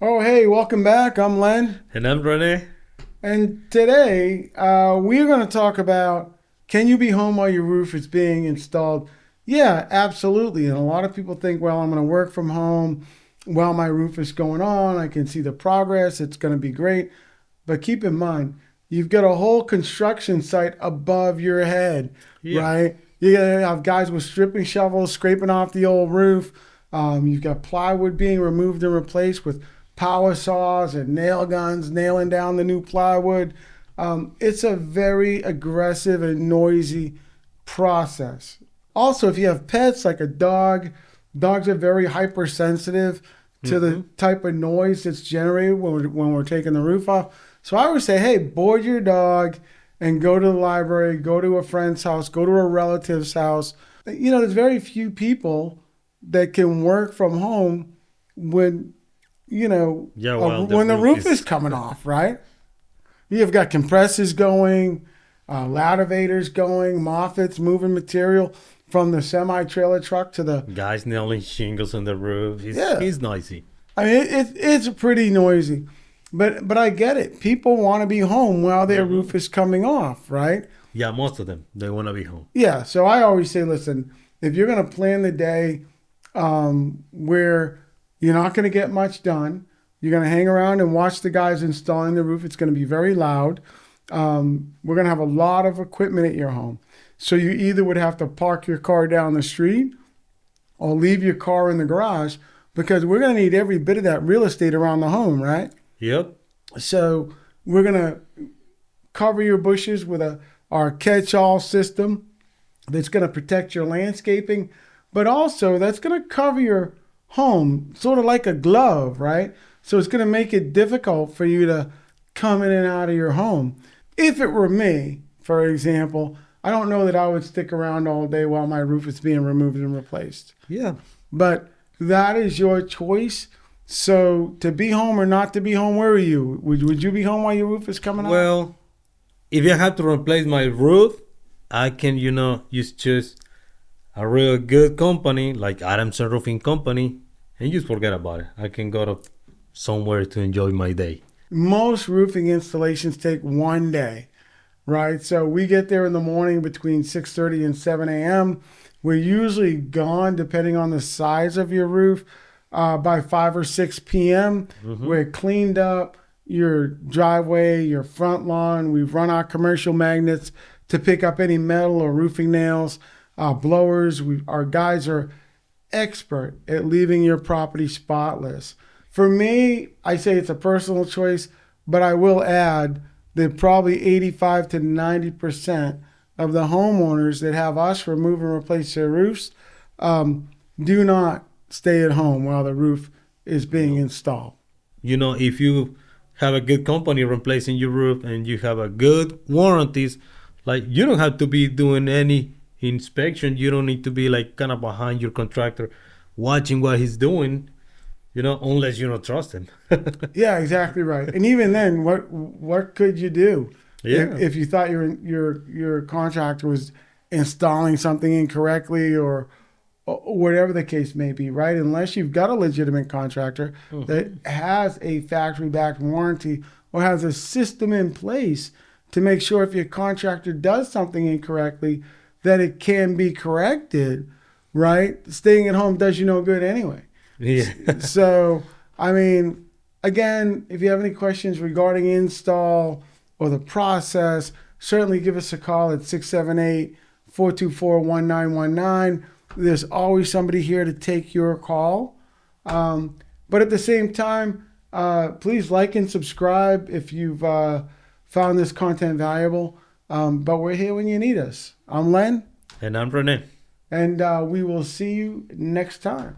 Oh, hey, welcome back. I'm Len. And I'm Rene. And today we're going to talk about, can you be home while your roof is being installed? Yeah, absolutely. And a lot of people think, well, I'm going to work from home while my roof is going on. I can see the progress. It's going to be great. But keep in mind, you've got a whole construction site above your head, Yeah. right? You're going to have guys with stripping shovels scraping off the old roof. You've got plywood being removed and replaced with power saws and nail guns nailing down the new plywood. It's a very aggressive and noisy process. Also, if you have pets like a dog, dogs are very hypersensitive to the Hmm. type of noise that's generated when we're taking the roof off. So I would say, hey, board your dog and go to the library, go to a friend's house, go to a relative's house. There's very few people that can work from home when Yeah, well, the when the roof roof is is. coming off, right? You've got compressors going, lativators going, Moffett's moving material from the semi trailer truck to the. Guys nailing shingles on the roof. He's, Yeah, he's noisy. I mean it's pretty noisy, but I get it. People want to be home while their Hmm. roof is coming off, right? Yeah, most of them, they want to be home. Yeah. So I always say, listen, if you're going to plan the day where you're not going to get much done. You're going to hang around and watch the guys installing the roof. It's going to be very loud. We're going to have a lot of equipment at your home. So you either would have to park your car down the street or leave your car in the garage because we're going to need every bit of that real estate around the home, right? Yep. So we're going to cover your bushes with our catch-all system that's going to protect your landscaping, but also that's going to cover your home sort of like a glove, right? So it's going to make it difficult for you to come in and out of your home. If it were me, for example, I don't know that I would stick around all day while my roof is being removed and replaced. Yeah. But that is your choice. So to be home or not to be home, where are you? Would you be home while your roof is coming off? Well, if you have to replace my roof, I can, just choose a real good company like Adamson Roofing Company and just forget about it. I can go to somewhere to enjoy my day. Most roofing installations take one day, right? So we get there in the morning between 6:30 and 7 a.m. We're usually gone, depending on the size of your roof, by 5 or 6 p.m. Hmm. We're cleaned up your driveway, your front lawn. We've run our commercial magnets to pick up any metal or roofing nails, blowers. Our guys are expert at leaving your property spotless. For me, I say it's a personal choice, but I will add that probably 85 to 90% of the homeowners that have us remove and replace their roofs do not stay at home while the roof is being No. installed. If you have a good company replacing your roof and you have a good warranties, like you don't have to be doing any inspection. You don't need to be like kind of behind your contractor watching what he's doing, unless you don't trust him. Yeah, exactly right. And even then, what could you do Yeah. if you thought your contractor was installing something incorrectly or whatever the case may be, right? Unless you've got a legitimate contractor that Hmm. has a factory backed warranty or has a system in place to make sure if your contractor does something incorrectly, that it can be corrected, right? Staying at home does you no good anyway. Yeah. So, I mean, again, if you have any questions regarding install or the process, certainly give us a call at 678-424-1919. There's always somebody here to take your call. But at the same time, please like and subscribe if you've found this content valuable. But we're here when you need us. I'm Len, And I'm Rene. and we will see you next time.